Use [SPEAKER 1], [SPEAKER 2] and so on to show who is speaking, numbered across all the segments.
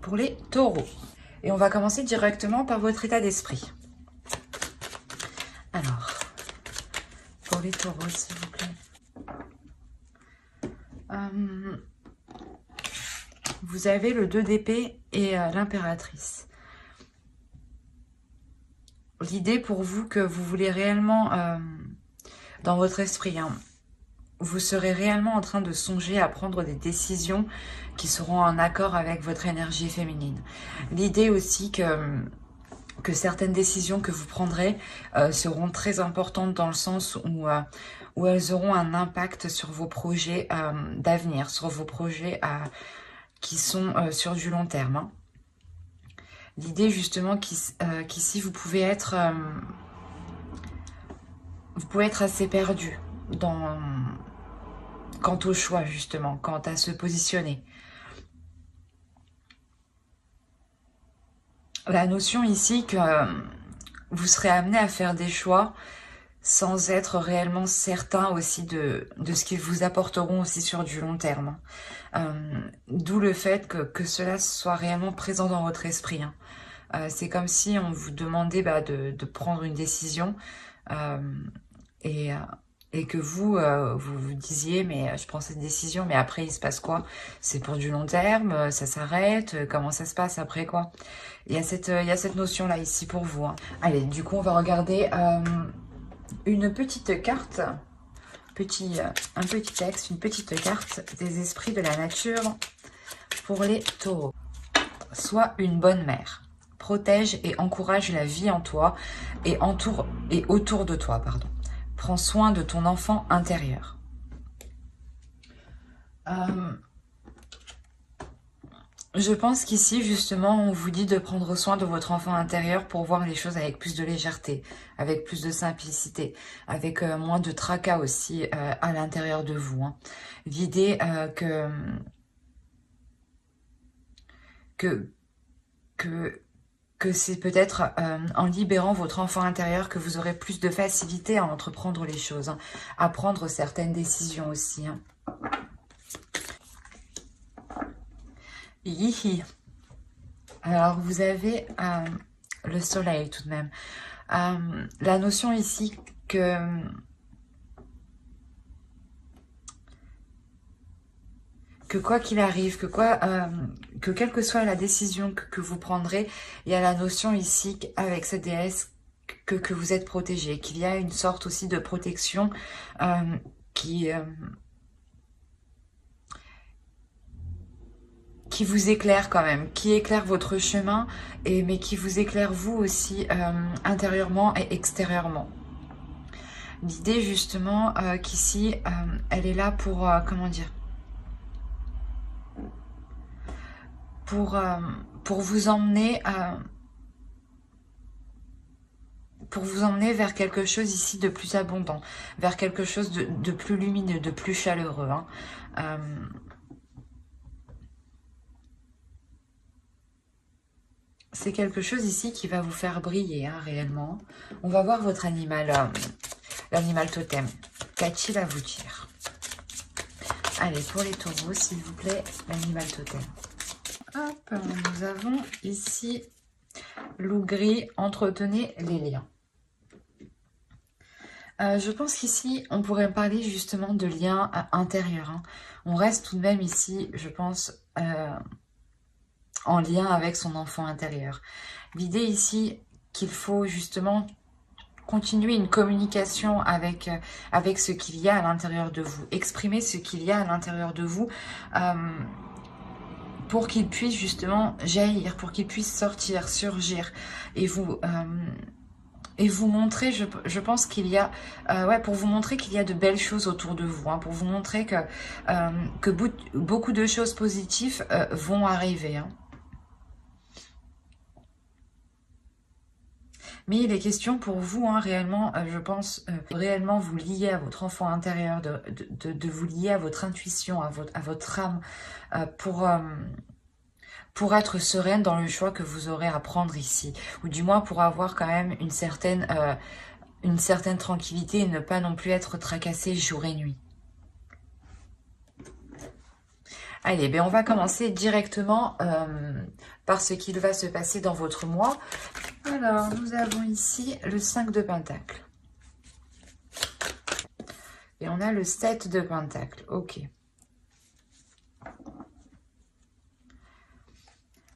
[SPEAKER 1] pour les taureaux. Et on va commencer directement par votre état d'esprit. Alors, pour les taureaux, s'il vous plaît. Vous avez le 2 d'épée et l'impératrice. L'idée pour vous que vous voulez réellement, dans votre esprit, hein, vous serez réellement en train de songer à prendre des décisions qui seront en accord avec votre énergie féminine. L'idée aussi que certaines décisions que vous prendrez seront très importantes dans le sens où elles auront un impact sur vos projets d'avenir, sur vos projets qui sont sur du long terme. Hein. L'idée justement qu'ici vous pouvez être assez perdu quant au choix justement, quant à se positionner. La notion ici que vous serez amené à faire des choix sans être réellement certain aussi de ce qu'ils vous apporteront aussi sur du long terme. D'où le fait que cela soit réellement présent dans votre esprit. Hein. C'est comme si on vous demandait de prendre une décision et que vous vous disiez mais je prends cette décision mais après il se passe quoi? C'est pour du long terme, ça s'arrête, comment ça se passe après quoi? Il y a cette notion là ici pour vous. Hein. Allez, du coup on va regarder une petite carte, un petit texte, une petite carte des esprits de la nature pour les taureaux. Sois une bonne mère. Protège et encourage la vie en toi et autour de toi, pardon. Prends soin de ton enfant intérieur. Je pense qu'ici, justement, on vous dit de prendre soin de votre enfant intérieur pour voir les choses avec plus de légèreté, avec plus de simplicité, avec moins de tracas aussi à l'intérieur de vous. Hein. L'idée que c'est peut-être en libérant votre enfant intérieur que vous aurez plus de facilité à entreprendre les choses, hein, à prendre certaines décisions aussi. Hein. Hihi. Alors, vous avez le soleil tout de même. La notion ici que quoi qu'il arrive, que quelle que soit la décision que vous prendrez, il y a la notion ici avec cette déesse que vous êtes protégé, qu'il y a une sorte aussi de protection qui vous éclaire quand même, qui éclaire votre chemin, mais qui vous éclaire vous aussi intérieurement et extérieurement. L'idée justement qu'ici, elle est là pour, comment dire, pour vous emmener vers quelque chose ici de plus abondant, vers quelque chose de plus lumineux, de plus chaleureux. Hein. C'est quelque chose ici qui va vous faire briller, hein, réellement. On va voir votre animal, l'animal totem. Qu'a-t-il à vous dire? Allez, pour les taureaux, s'il vous plaît, l'animal totem. Hop, nous avons ici loup gris, entretenez les liens. Je pense qu'ici, on pourrait parler justement de liens intérieurs. Hein. On reste tout de même ici, je pense, en lien avec son enfant intérieur. L'idée ici, qu'il faut justement continuer une communication avec ce qu'il y a à l'intérieur de vous. Exprimer ce qu'il y a à l'intérieur de vous pour qu'il puisse justement jaillir, pour qu'il puisse sortir, surgir et vous montrer, je pense qu'il y a, pour vous montrer qu'il y a de belles choses autour de vous, hein, pour vous montrer que beaucoup de choses positives vont arriver. Hein. Mais il est question pour vous, hein, réellement, je pense, réellement vous lier à votre enfant intérieur, de vous lier à votre intuition, à votre âme, pour être sereine dans le choix que vous aurez à prendre ici. Ou du moins pour avoir quand même une certaine tranquillité et ne pas non plus être tracassé jour et nuit. Allez, ben on va commencer directement par ce qu'il va se passer dans votre mois. Alors, nous avons ici le 5 de Pentacle. Et on a le 7 de Pentacle. Ok.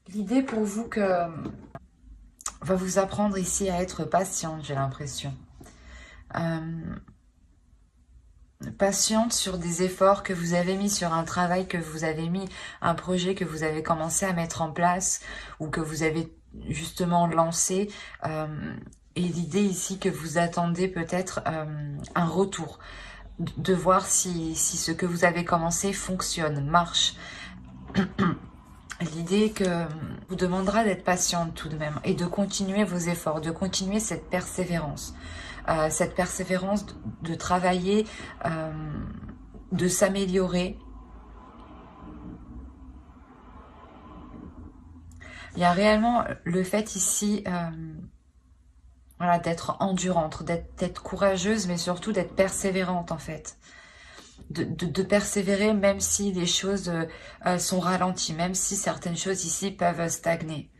[SPEAKER 1] L'idée pour vous que va vous apprendre ici à être patiente, j'ai l'impression. Patiente sur des efforts que vous avez mis, sur un travail que vous avez mis, un projet que vous avez commencé à mettre en place ou que vous avez justement lancé. Et l'idée ici que vous attendez peut-être un retour, de voir si ce que vous avez commencé fonctionne, marche. L'idée que vous demandera d'être patiente tout de même et de continuer vos efforts, de continuer cette persévérance. Cette persévérance de travailler, de s'améliorer. Il y a réellement le fait ici voilà, d'être endurante, d'être courageuse, mais surtout d'être persévérante en fait. De persévérer même si les choses sont ralenties, même si certaines choses ici peuvent stagner.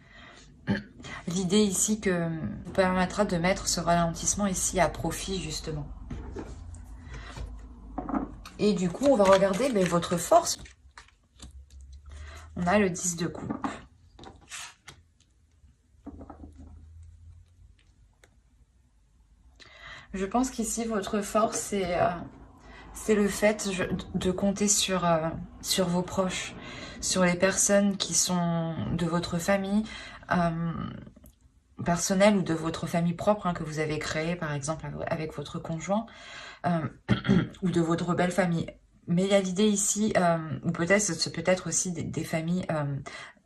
[SPEAKER 1] L'idée ici que vous permettra de mettre ce ralentissement ici à profit justement. Et du coup, on va regarder votre force. On a le 10 de coupe. Je pense qu'ici, votre force, c'est le fait de compter sur vos proches, sur les personnes qui sont de votre famille personnelle ou de votre famille propre que vous avez créée, par exemple, avec votre conjoint ou de votre belle famille. Mais il y a l'idée ici, ou peut-être ce peut être aussi des familles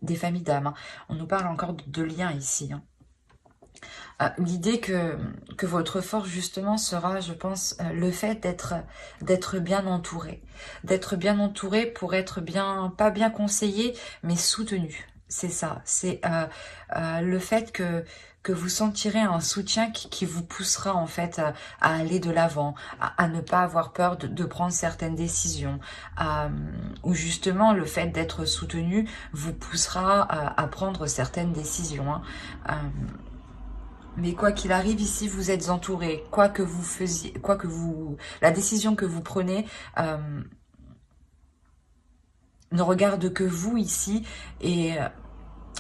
[SPEAKER 1] d'âme. Hein. On nous parle encore de liens ici. Hein. L'idée que votre force justement sera, je pense, le fait d'être bien entouré. D'être bien entouré pour être bien, pas bien conseillé, mais soutenu. C'est ça. C'est le fait que vous sentirez un soutien qui vous poussera en fait à aller de l'avant, à ne pas avoir peur de prendre certaines décisions, ou justement le fait d'être soutenu vous poussera à prendre certaines décisions. Hein. Mais quoi qu'il arrive ici, vous êtes entouré. Quoi que vous faisiez, la décision que vous prenez ne regarde que vous ici et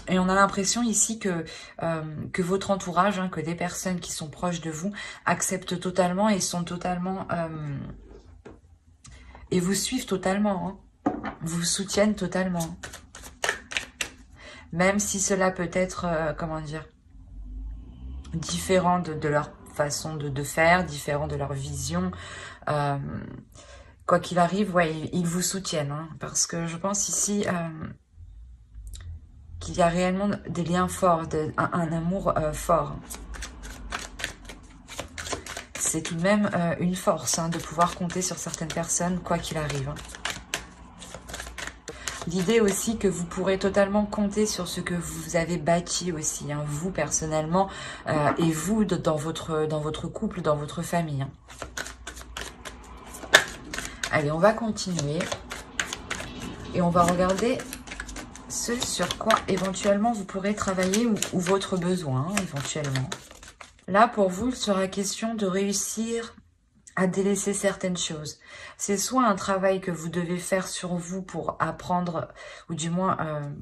[SPEAKER 1] on a l'impression ici que votre entourage, que des personnes qui sont proches de vous, acceptent totalement et sont totalement... et vous suivent totalement, vous soutiennent totalement. Même si cela peut être, comment dire, différent de leur façon de faire, différent de leur vision. Quoi qu'il arrive, ouais, ils vous soutiennent. Hein, parce que je pense ici... qu'il y a réellement des liens forts, un amour fort. C'est tout de même une force de pouvoir compter sur certaines personnes, quoi qu'il arrive. Hein. L'idée aussi que vous pourrez totalement compter sur ce que vous avez bâti aussi, vous personnellement, et vous dans votre couple, dans votre famille. Hein. Allez, on va continuer. Et on va regarder ce sur quoi éventuellement vous pourrez travailler ou votre besoin éventuellement. Là pour vous il sera question de réussir à délaisser certaines choses. C'est soit un travail que vous devez faire sur vous pour apprendre, ou du moins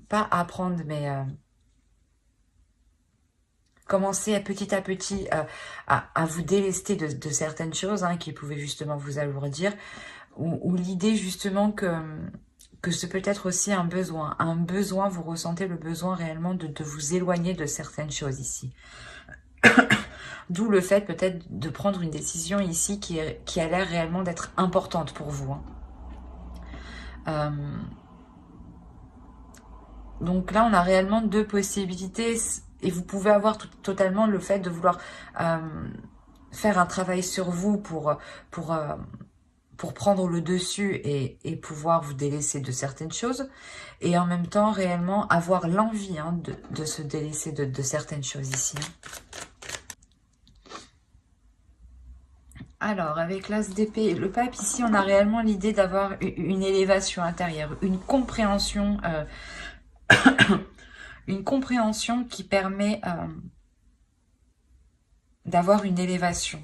[SPEAKER 1] pas apprendre mais commencer à petit à vous délester de certaines choses qui pouvaient justement vous alourdir, ou l'idée justement que ce peut être aussi un besoin. Un besoin, vous ressentez le besoin réellement de vous éloigner de certaines choses ici. D'où le fait peut-être de prendre une décision ici qui a l'air réellement d'être importante pour vous. Donc là, on a réellement deux possibilités et vous pouvez avoir totalement le fait de vouloir faire un travail sur vous pour prendre le dessus et pouvoir vous délaisser de certaines choses. Et en même temps, réellement, avoir l'envie de se délaisser de certaines choses ici. Alors, avec l'as d'épée et le pape, ici, on a réellement l'idée d'avoir une élévation intérieure, une compréhension qui permet d'avoir une élévation.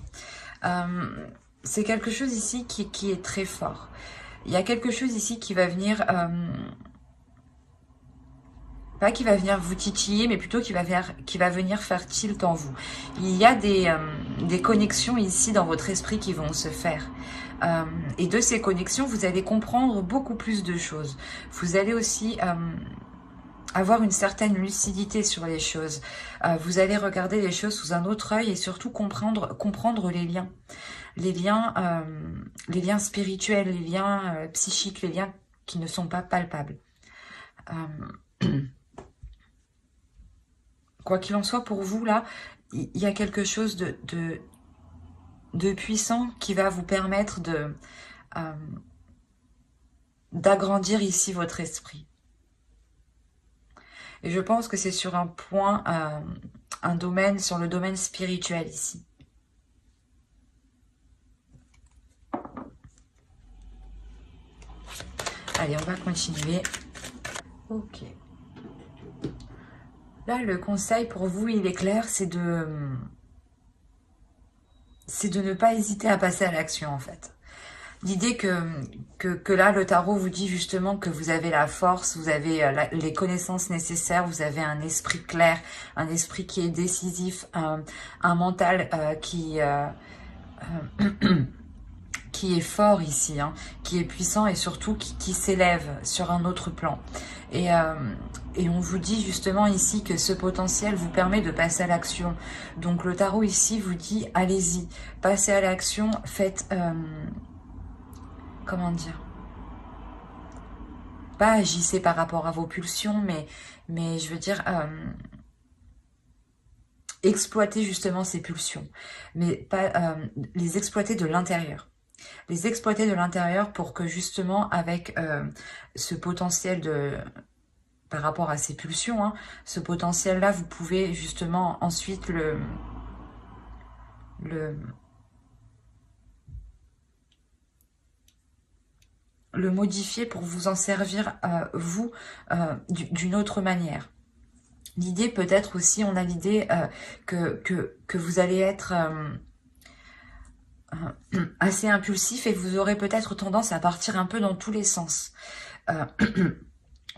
[SPEAKER 1] C'est quelque chose ici qui est très fort. Il y a quelque chose ici qui va venir... pas qui va venir vous titiller, mais plutôt qui va venir faire tilt en vous. Il y a des connexions ici dans votre esprit qui vont se faire. Et de ces connexions, vous allez comprendre beaucoup plus de choses. Vous allez aussi avoir une certaine lucidité sur les choses. Vous allez regarder les choses sous un autre œil et surtout comprendre les liens. Les liens spirituels, les liens psychiques, les liens qui ne sont pas palpables. Quoi qu'il en soit, pour vous, là, il y a quelque chose de puissant qui va vous permettre d'agrandir ici votre esprit. Et je pense que c'est sur un point, sur le domaine spirituel ici. Allez, on va continuer. Ok. Là, le conseil pour vous, il est clair, c'est de ne pas hésiter à passer à l'action, en fait. L'idée que là, le tarot vous dit justement que vous avez la force, vous avez les connaissances nécessaires, vous avez un esprit clair, un esprit qui est décisif, un mental qui est fort ici, hein, qui est puissant et surtout qui s'élève sur un autre plan. Et on vous dit justement ici que ce potentiel vous permet de passer à l'action. Donc le tarot ici vous dit, allez-y, passez à l'action, faites... comment dire, pas agissez par rapport à vos pulsions, mais je veux dire, exploitez justement ces pulsions, mais pas les exploiter de l'intérieur. Les exploiter de l'intérieur pour que justement avec ce potentiel par rapport à ces pulsions, hein, ce potentiel-là, vous pouvez justement ensuite le modifier pour vous en servir, vous, d'une autre manière. L'idée peut-être aussi, on a l'idée que vous allez être assez impulsif et vous aurez peut-être tendance à partir un peu dans tous les sens.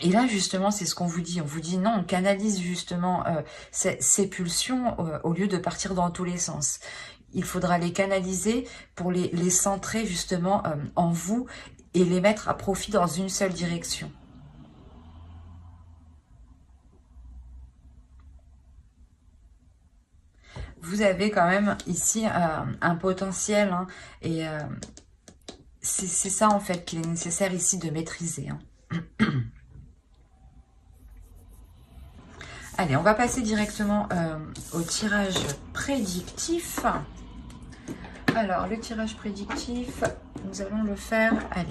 [SPEAKER 1] Et là, justement, c'est ce qu'on vous dit. On vous dit non, on canalise justement ces pulsions au lieu de partir dans tous les sens. Il faudra les canaliser pour les centrer justement en vous et les mettre à profit dans une seule direction. Vous avez quand même ici un potentiel, hein, et c'est ça en fait qu'il est nécessaire ici de maîtriser. Hein. Allez, on va passer directement au tirage prédictif. Alors, le tirage prédictif, nous allons le faire, allez,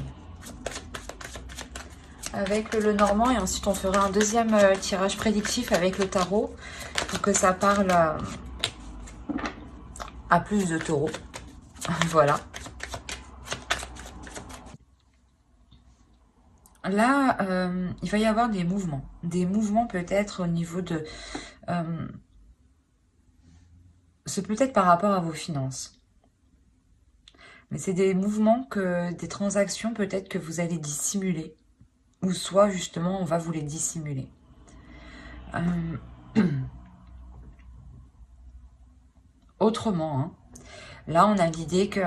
[SPEAKER 1] avec le Normand, et ensuite on fera un deuxième tirage prédictif avec le tarot, pour que ça parle à plus de taureaux. Voilà. Là, il va y avoir des mouvements. Des mouvements peut-être au niveau de... c'est peut-être par rapport à vos finances. Mais c'est des mouvements, des transactions peut-être que vous allez dissimuler. Ou soit justement, on va vous les dissimuler. Autrement, hein, là on a l'idée que...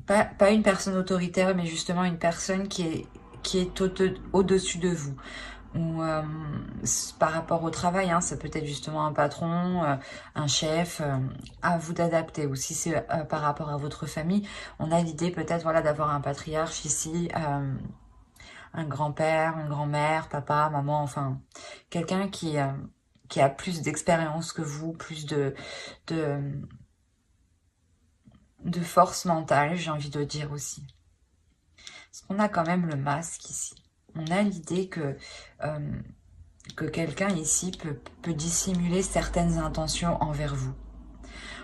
[SPEAKER 1] Pas une personne autoritaire, mais justement une personne qui est au-dessus de vous. Ou par rapport au travail, hein, ça peut être justement un patron, un chef, à vous d'adapter. Ou si c'est par rapport à votre famille, on a l'idée peut-être voilà, d'avoir un patriarche ici, un grand-père, une grand-mère, papa, maman, enfin, quelqu'un qui a plus d'expérience que vous, plus de force mentale, j'ai envie de dire aussi. Parce qu'on a quand même le masque ici. On a l'idée que quelqu'un ici peut dissimuler certaines intentions envers vous.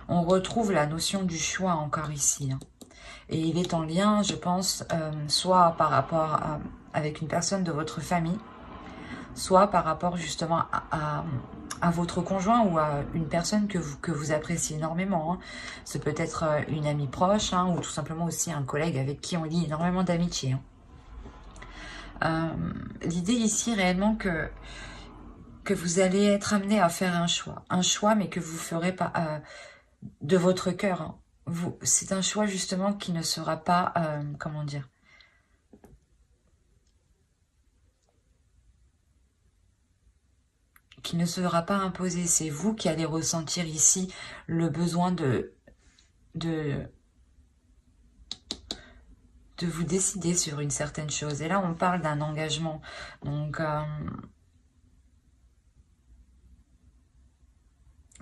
[SPEAKER 1] On retrouve la notion du choix encore ici, hein. Et il est en lien, je pense, soit par rapport avec une personne de votre famille, soit par rapport justement à votre conjoint ou à une personne que vous appréciez énormément, hein. C'est peut-être une amie proche, hein, ou tout simplement aussi un collègue avec qui on lie énormément d'amitié, hein. L'idée ici réellement que vous allez être amené à faire un choix mais que vous ferez pas de votre cœur, hein. C'est un choix justement qui ne sera pas, comment dire, qui ne sera pas imposé. C'est vous qui allez ressentir ici le besoin de vous décider sur une certaine chose. Et là, on parle d'un engagement. Donc,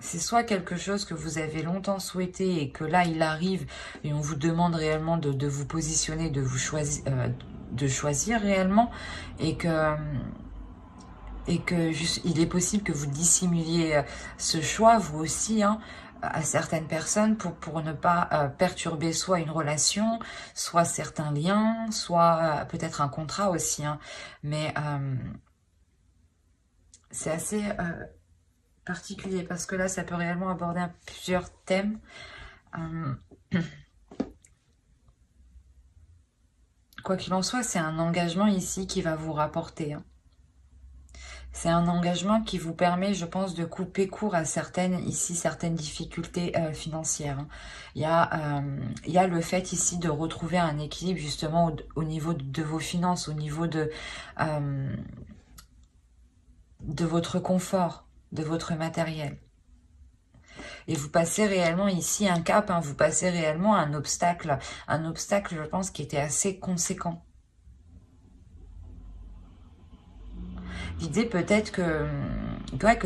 [SPEAKER 1] c'est soit quelque chose que vous avez longtemps souhaité et que là, il arrive et on vous demande réellement de vous positionner, de choisir réellement et que il est possible que vous dissimuliez ce choix, vous aussi, hein, à certaines personnes pour ne pas perturber soit une relation, soit certains liens, soit peut-être un contrat aussi, hein. Mais c'est assez particulier parce que là, ça peut réellement aborder plusieurs thèmes. Quoi qu'il en soit, c'est un engagement ici qui va vous rapporter, hein. C'est un engagement qui vous permet, je pense, de couper court à certaines difficultés financières, hein. Il y a le fait ici de retrouver un équilibre justement au niveau de vos finances, au niveau de votre confort, de votre matériel. Et vous passez réellement ici un cap, hein, vous passez réellement un obstacle, je pense, qui était assez conséquent. L'idée peut-être que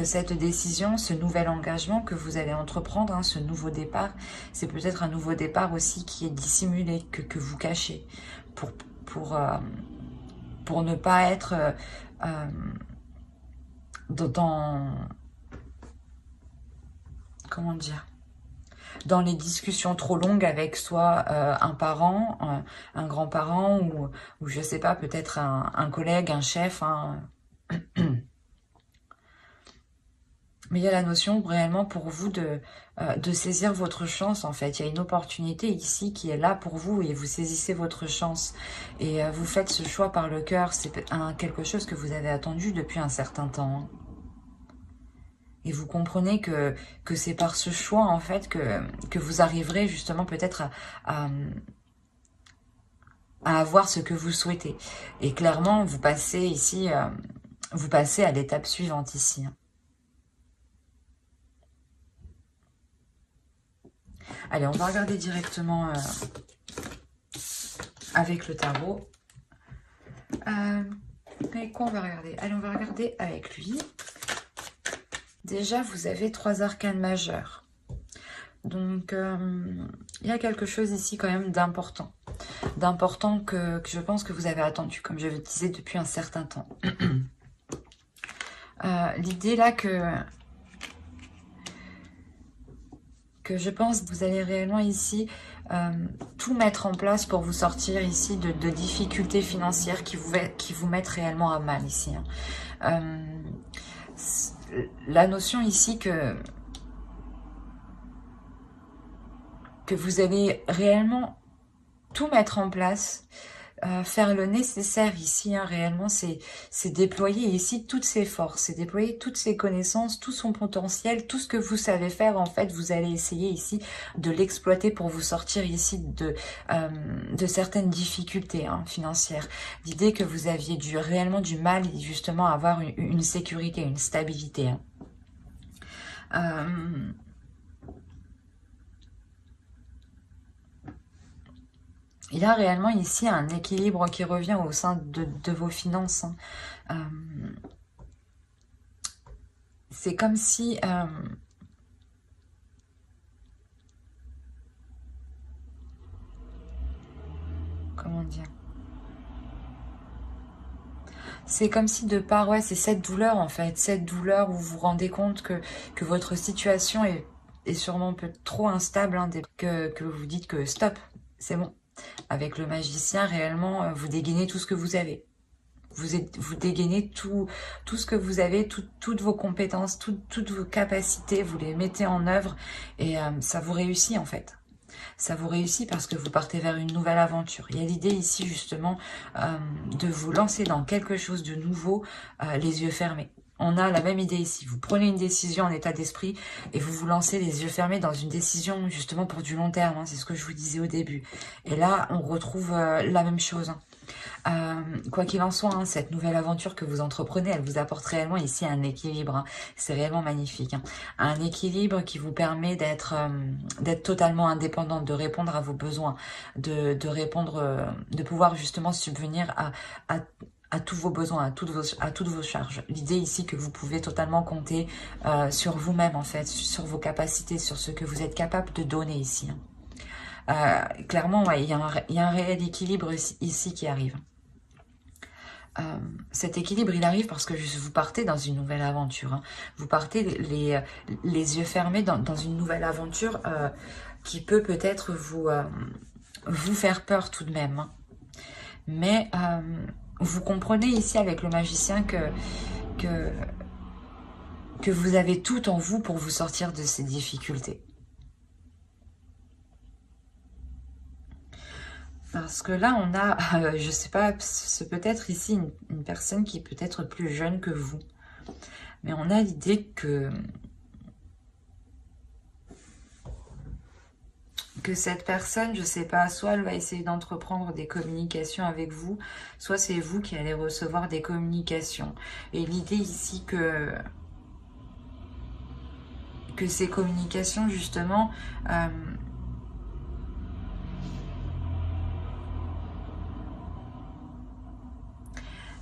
[SPEAKER 1] cette décision, ce nouvel engagement que vous allez entreprendre, hein, ce nouveau départ, c'est peut-être un nouveau départ aussi qui est dissimulé, que vous cachez, pour ne pas être comment dire, dans les discussions trop longues avec soit un parent, un grand-parent ou je sais pas, peut-être un collègue, un chef, hein. Mais il y a la notion réellement pour vous de saisir votre chance, en fait. Il y a une opportunité ici qui est là pour vous et vous saisissez votre chance. Et vous faites ce choix par le cœur. C'est quelque chose que vous avez attendu depuis un certain temps. Et vous comprenez que c'est par ce choix, en fait, que vous arriverez justement peut-être à avoir ce que vous souhaitez. Et clairement, vous passez ici, vous passez à l'étape suivante ici, hein. Allez, on va regarder directement avec le tarot. Avec quoi on va regarder? Allez, on va regarder avec lui. Déjà, vous avez 3 arcanes majeures. Donc, il y a quelque chose ici quand même d'important. D'important que je pense que vous avez attendu, comme je le disais, depuis un certain temps. L'idée là que je pense que vous allez réellement ici tout mettre en place pour vous sortir ici de difficultés financières qui vous mettent réellement à mal ici, hein. La notion ici que vous allez réellement tout mettre en place, faire le nécessaire ici, hein, réellement, c'est déployer ici toutes ses forces, c'est déployer toutes ses connaissances, tout son potentiel, tout ce que vous savez faire, en fait, vous allez essayer ici de l'exploiter pour vous sortir ici de certaines difficultés, hein, financières. L'idée que vous aviez réellement du mal, justement, à avoir une sécurité, une stabilité, hein. Il y a réellement ici un équilibre qui revient au sein de vos finances, hein. C'est comme si... comment dire? C'est comme si de part, ouais, c'est cette douleur en fait, cette douleur où vous vous rendez compte que votre situation est est sûrement peu trop instable, hein, que vous dites que stop, c'est bon. Avec le magicien, réellement, vous dégainez tout ce que vous avez. Vous dégainez tout ce que vous avez, toutes vos compétences, toutes vos capacités, vous les mettez en œuvre et ça vous réussit en fait. Ça vous réussit parce que vous partez vers une nouvelle aventure. Il y a l'idée ici justement de vous lancer dans quelque chose de nouveau, les yeux fermés. On a la même idée ici. Vous prenez une décision en état d'esprit et vous vous lancez les yeux fermés dans une décision justement pour du long terme. Hein, c'est ce que je vous disais au début. Et là, on retrouve la même chose. Hein. Quoi qu'il en soit, hein, cette nouvelle aventure que vous entreprenez, elle vous apporte réellement ici un équilibre. Hein. C'est réellement magnifique. Hein. Un équilibre qui vous permet d'être totalement indépendante, de répondre à vos besoins, de répondre, de pouvoir justement subvenir à tous vos besoins, à toutes vos charges. L'idée ici que vous pouvez totalement compter sur vous-même en fait, sur vos capacités, sur ce que vous êtes capable de donner ici. Hein. Clairement, ouais, il y a un réel équilibre ici qui arrive. Cet équilibre, il arrive parce que vous partez dans une nouvelle aventure. Hein. Vous partez les yeux fermés dans une nouvelle aventure qui peut peut-être vous faire peur tout de même. Hein. Mais vous comprenez ici avec le magicien que vous avez tout en vous pour vous sortir de ces difficultés. Parce que là, on a, je sais pas, c'est peut-être ici une personne qui est peut-être plus jeune que vous. Mais on a l'idée que cette personne, je sais pas, soit elle va essayer d'entreprendre des communications avec vous, soit c'est vous qui allez recevoir des communications. Et l'idée ici que ces communications, justement,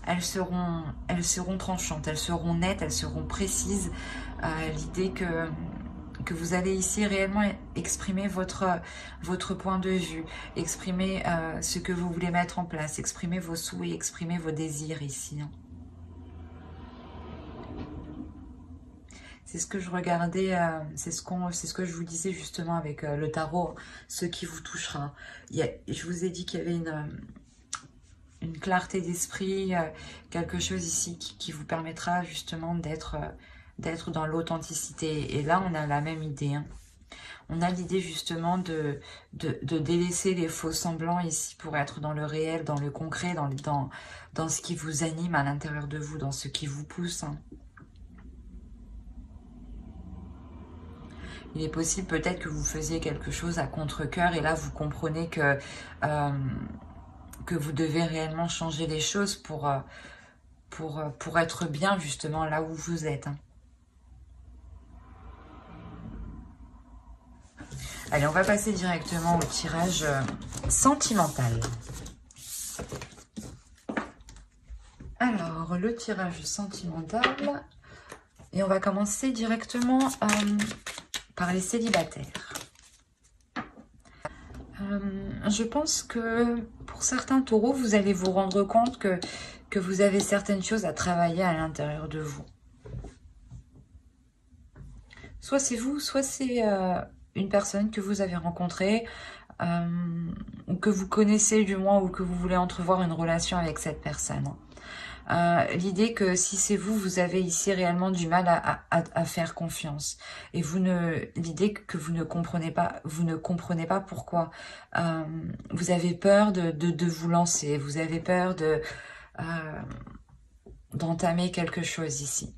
[SPEAKER 1] elles seront tranchantes, elles seront nettes, elles seront précises. L'idée que vous allez ici réellement exprimer votre point de vue, exprimer ce que vous voulez mettre en place, exprimer vos souhaits, exprimer vos désirs ici. Hein. C'est ce que je regardais, c'est ce que je vous disais justement avec le tarot, ce qui vous touchera. Je vous ai dit qu'il y avait une clarté d'esprit, quelque chose ici qui vous permettra justement d'être dans l'authenticité. Et là, on a la même idée. Hein. On a l'idée justement de délaisser les faux semblants ici pour être dans le réel, dans le concret, dans ce qui vous anime à l'intérieur de vous, dans ce qui vous pousse. Hein. Il est possible peut-être que vous faisiez quelque chose à contre-cœur et là, vous comprenez que vous devez réellement changer les choses pour être bien justement là où vous êtes. Hein. Allez, on va passer directement au tirage sentimental. Alors, le tirage sentimental. Et on va commencer directement par les célibataires. Je pense que pour certains taureaux, vous allez vous rendre compte que vous avez certaines choses à travailler à l'intérieur de vous. Soit c'est vous, soit c'est une personne que vous avez rencontrée, ou que vous connaissez du moins, ou que vous voulez entrevoir une relation avec cette personne. L'idée que si c'est vous, vous avez ici réellement du mal à faire confiance. Et l'idée que vous ne comprenez pas pourquoi. Vous avez peur de vous lancer, vous avez peur d'entamer quelque chose ici.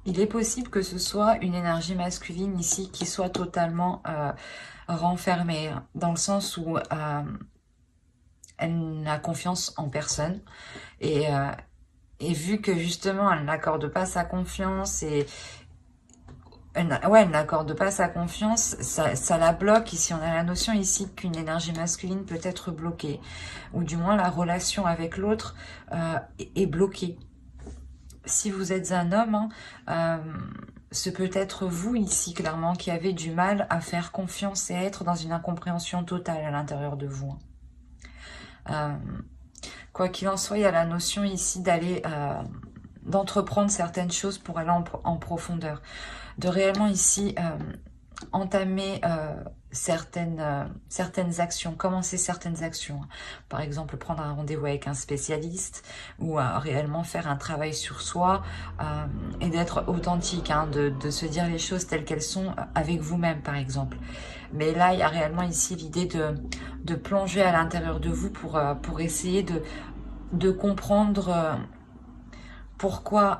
[SPEAKER 1] Il est possible que ce soit une énergie masculine ici qui soit totalement renfermée, dans le sens où elle n'a confiance en personne. Et vu que justement elle n'accorde pas sa confiance elle n'accorde pas sa confiance, ça la bloque. Ici, on a la notion ici qu'une énergie masculine peut être bloquée. Ou du moins, la relation avec l'autre est bloquée. Si vous êtes un homme, hein, ce peut être vous ici, clairement, qui avez du mal à faire confiance et à être dans une incompréhension totale à l'intérieur de vous. Quoi qu'il en soit, il y a la notion ici d'aller d'entreprendre certaines choses pour aller en profondeur. De réellement ici entamer certaines actions, commencer certaines actions. Par exemple, prendre un rendez-vous avec un spécialiste ou réellement faire un travail sur soi et d'être authentique, hein, de se dire les choses telles qu'elles sont avec vous-même, par exemple. Mais là, il y a réellement ici l'idée de plonger à l'intérieur de vous pour essayer de comprendre pourquoi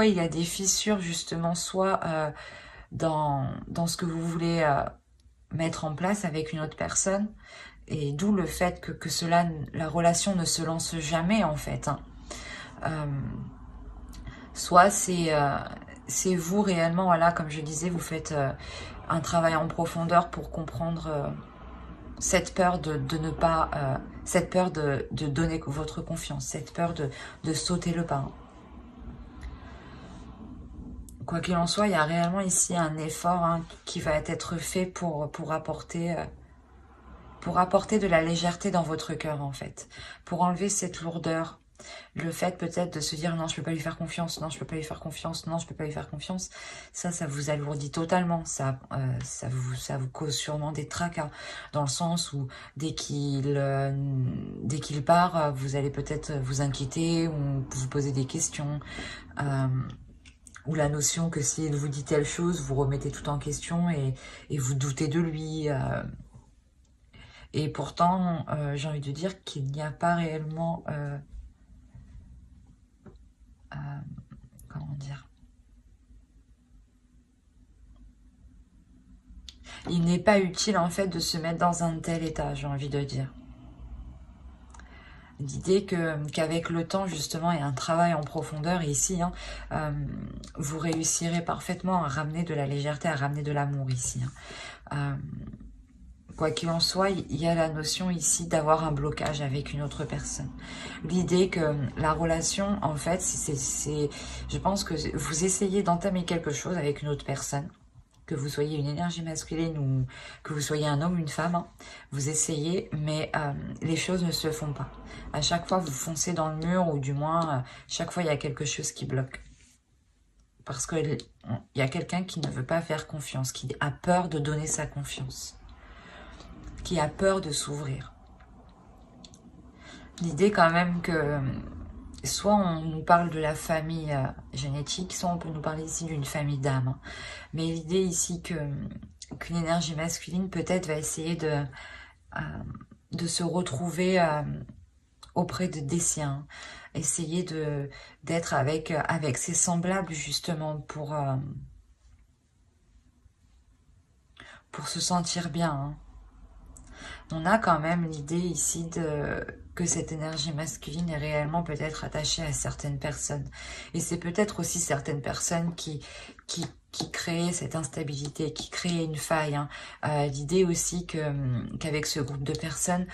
[SPEAKER 1] il y a des fissures, justement, soit dans ce que vous voulez mettre en place avec une autre personne, et d'où le fait que la relation ne se lance jamais, en fait. Hein. Soit c'est vous réellement, voilà, comme je disais, vous faites un travail en profondeur pour comprendre cette peur de ne pas, cette peur de donner votre confiance, cette peur de sauter le pas. Quoi qu'il en soit, il y a réellement ici un effort hein, qui va être fait pour apporter de la légèreté dans votre cœur, en fait. Pour enlever cette lourdeur. Le fait peut-être de se dire non, je peux pas lui faire confiance, non, je peux pas lui faire confiance, non, je peux pas lui faire confiance. Ça vous alourdit totalement. Ça vous cause sûrement des tracas. Dans le sens où dès qu'il part, vous allez peut-être vous inquiéter ou vous poser des questions. Ou la notion que s'il vous dit telle chose, vous remettez tout en question et vous doutez de lui. Et pourtant, j'ai envie de dire qu'il n'y a pas réellement... comment dire? Il n'est pas utile en fait de se mettre dans un tel état, j'ai envie de dire. L'idée qu'avec le temps justement et un travail en profondeur ici, hein, vous réussirez parfaitement à ramener de la légèreté, à ramener de l'amour ici. Hein. Quoi qu'il en soit, il y a la notion ici d'avoir un blocage avec une autre personne. L'idée que la relation, en fait, je pense que vous essayez d'entamer quelque chose avec une autre personne, que vous soyez une énergie masculine ou que vous soyez un homme ou une femme, hein, vous essayez, mais les choses ne se font pas. À chaque fois, vous foncez dans le mur, ou du moins, chaque fois, il y a quelque chose qui bloque. Parce qu'il y a quelqu'un qui ne veut pas faire confiance, qui a peur de donner sa confiance, qui a peur de s'ouvrir. L'idée quand même que soit on nous parle de la famille génétique, soit on peut nous parler ici d'une famille d'âme. Hein. Mais l'idée ici qu'une énergie masculine peut-être va essayer de se retrouver auprès des siens. Essayer d'être avec ses semblables justement pour se sentir bien. Hein. On a quand même l'idée ici que cette énergie masculine est réellement peut-être attachée à certaines personnes. Et c'est peut-être aussi certaines personnes qui créent cette instabilité, qui créent une faille. Hein. L'idée aussi qu'avec ce groupe de personnes,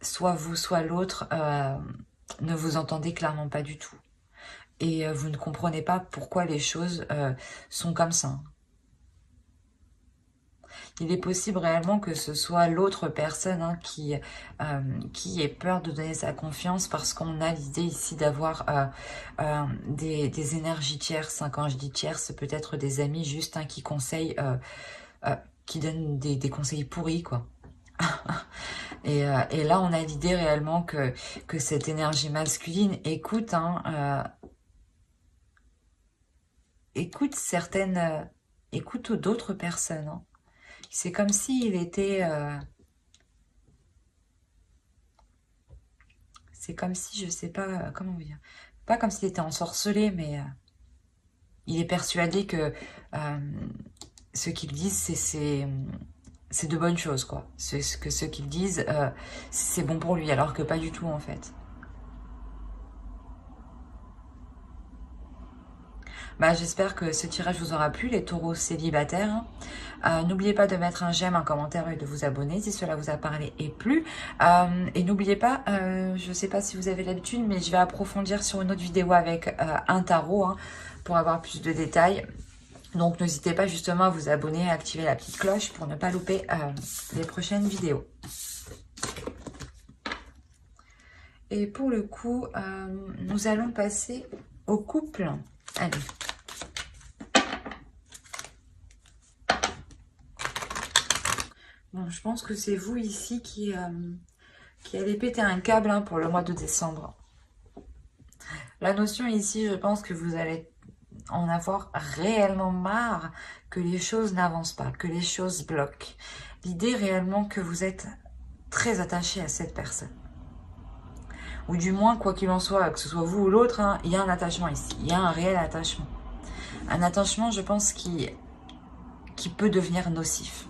[SPEAKER 1] soit vous, soit l'autre, ne vous entendez clairement pas du tout. Et vous ne comprenez pas pourquoi les choses sont comme ça. Il est possible réellement que ce soit l'autre personne hein, qui ait peur de donner sa confiance parce qu'on a l'idée ici d'avoir des énergies tierces. Hein. Quand je dis tierces, c'est peut-être des amis juste hein, qui conseillent, qui donnent des conseils pourris, quoi. et là, on a l'idée réellement que cette énergie masculine écoute, hein, écoute d'autres personnes. Hein. C'est comme s'il était... c'est comme si, je sais pas, comment vous dire... Pas comme s'il était ensorcelé, mais il est persuadé que ce qu'ils disent, c'est de bonnes choses, quoi. Que ce qu'ils disent, c'est bon pour lui, alors que pas du tout, en fait. Bah, j'espère que ce tirage vous aura plu, les taureaux célibataires. N'oubliez pas de mettre un j'aime, un commentaire et de vous abonner si cela vous a parlé et plu. Et n'oubliez pas, je ne sais pas si vous avez l'habitude, mais je vais approfondir sur une autre vidéo avec un tarot hein, pour avoir plus de détails. Donc n'hésitez pas justement à vous abonner et à activer la petite cloche pour ne pas louper les prochaines vidéos. Et pour le coup, nous allons passer au couple. Allez. Bon, je pense que c'est vous ici qui allez péter un câble hein, pour le mois de décembre. La notion ici, je pense que vous allez en avoir réellement marre que les choses n'avancent pas, que les choses bloquent. L'idée réellement que vous êtes très attaché à cette personne. Ou du moins, quoi qu'il en soit, que ce soit vous ou l'autre, hein, il y a un attachement ici. Il y a un réel attachement. Un attachement, je pense, qui peut devenir nocif.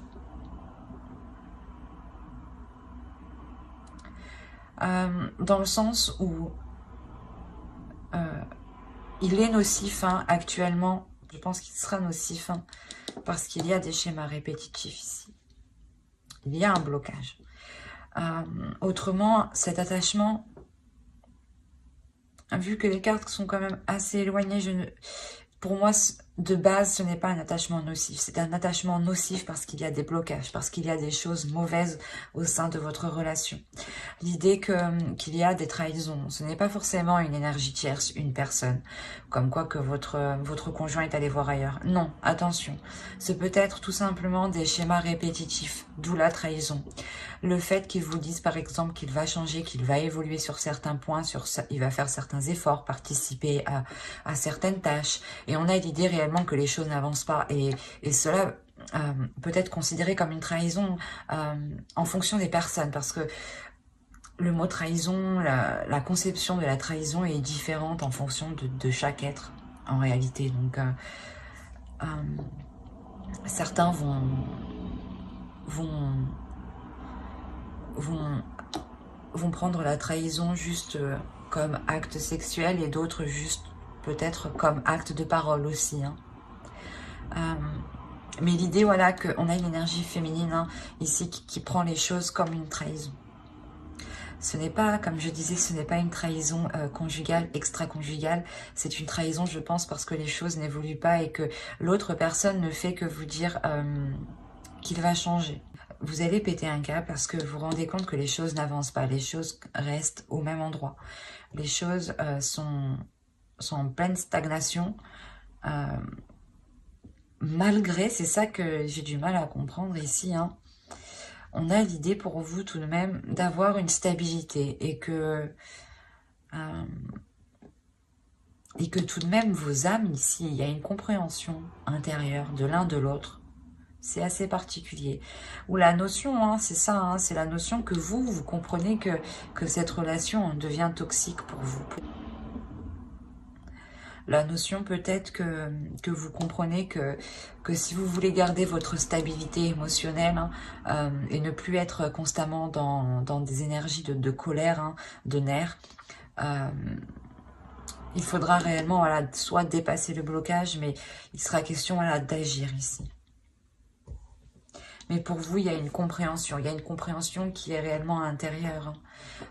[SPEAKER 1] Dans le sens où il est nocif hein, actuellement. Je pense qu'il sera nocif hein, parce qu'il y a des schémas répétitifs ici. Il y a un blocage. Autrement, cet attachement, vu que les cartes sont quand même assez éloignées, pour moi, de base, ce n'est pas un attachement nocif. C'est un attachement nocif parce qu'il y a des blocages, parce qu'il y a des choses mauvaises au sein de votre relation. L'idée qu'il y a des trahisons, ce n'est pas forcément une énergie tierce, une personne, comme quoi que votre conjoint est allé voir ailleurs. Non, attention, ce peut être tout simplement des schémas répétitifs, d'où la trahison. Le fait qu'ils vous disent par exemple qu'il va changer, qu'il va évoluer sur certains points, il va faire certains efforts, participer à certaines tâches. Et on a l'idée réellement que les choses n'avancent pas. Et cela peut être considéré comme une trahison en fonction des personnes. Parce que le mot trahison, la conception de la trahison est différente en fonction de chaque être en réalité. Donc certains vont prendre la trahison juste comme acte sexuel et d'autres juste peut-être comme acte de parole aussi. Hein. Mais l'idée, voilà, qu'on a une énergie féminine hein, ici qui prend les choses comme une trahison. Ce n'est pas, comme je disais, ce n'est pas une trahison conjugale, extra-conjugale. C'est une trahison, je pense, parce que les choses n'évoluent pas et que l'autre personne ne fait que vous dire qu'il va changer. Vous allez péter un câble parce que vous vous rendez compte que les choses n'avancent pas. Les choses restent au même endroit. Les choses sont en pleine stagnation. Malgré, c'est ça que j'ai du mal à comprendre ici, hein, on a l'idée pour vous tout de même d'avoir une stabilité et que tout de même vos âmes ici, il y a une compréhension intérieure de l'un de l'autre. C'est assez particulier. Ou la notion, hein, c'est ça, hein, c'est la notion que vous comprenez que cette relation devient toxique pour vous. La notion peut-être que vous comprenez que si vous voulez garder votre stabilité émotionnelle hein, et ne plus être constamment dans des énergies de colère, hein, de nerfs, il faudra réellement voilà, soit dépasser le blocage, mais il sera question voilà, d'agir ici. Mais pour vous, il y a une compréhension. Il y a une compréhension qui est réellement intérieure.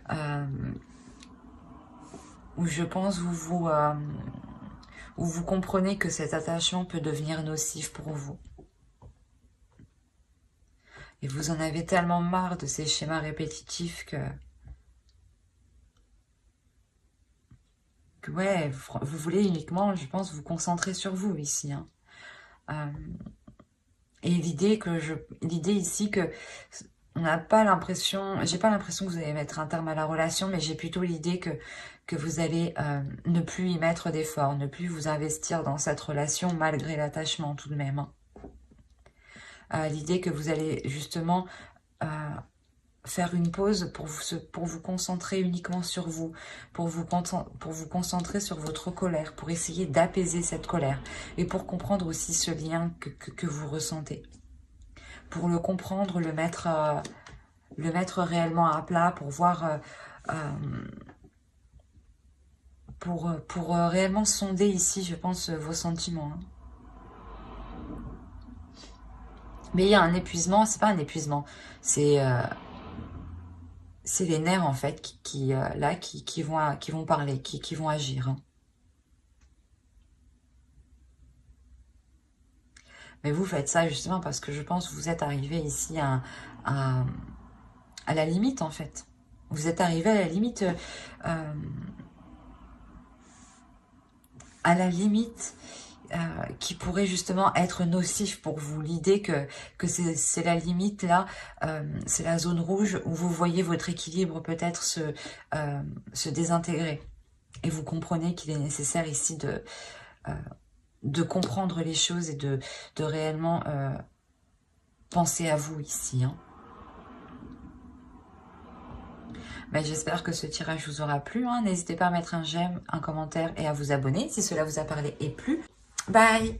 [SPEAKER 1] Hein, où je pense où vous comprenez que cet attachement peut devenir nocif pour vous. Et vous en avez tellement marre de ces schémas répétitifs que ouais, vous voulez uniquement, je pense, vous concentrer sur vous ici. Hein. Et l'idée ici que on n'a pas l'impression, j'ai pas l'impression que vous allez mettre un terme à la relation, mais j'ai plutôt l'idée que vous allez ne plus y mettre d'efforts, ne plus vous investir dans cette relation malgré l'attachement tout de même. Hein. L'idée que vous allez justement faire une pause pour vous concentrer uniquement sur vous, pour vous concentrer sur votre colère, pour essayer d'apaiser cette colère et pour comprendre aussi ce lien que vous ressentez. Pour le comprendre, le mettre réellement à plat, pour voir, pour réellement sonder ici, je pense, vos sentiments. Hein. Mais il y a un épuisement, c'est pas un épuisement, c'est les nerfs en fait qui vont parler, qui vont agir. Hein. Mais vous faites ça justement parce que je pense que vous êtes arrivé ici à la limite en fait. Vous êtes arrivé à la limite qui pourrait justement être nocif pour vous. L'idée que c'est la limite là, c'est la zone rouge où vous voyez votre équilibre peut-être se désintégrer. Et vous comprenez qu'il est nécessaire ici de comprendre les choses et de réellement penser à vous ici. Hein. Ben, j'espère que ce tirage vous aura plu. Hein. N'hésitez pas à mettre un j'aime, un commentaire et à vous abonner si cela vous a parlé et plu. Bye!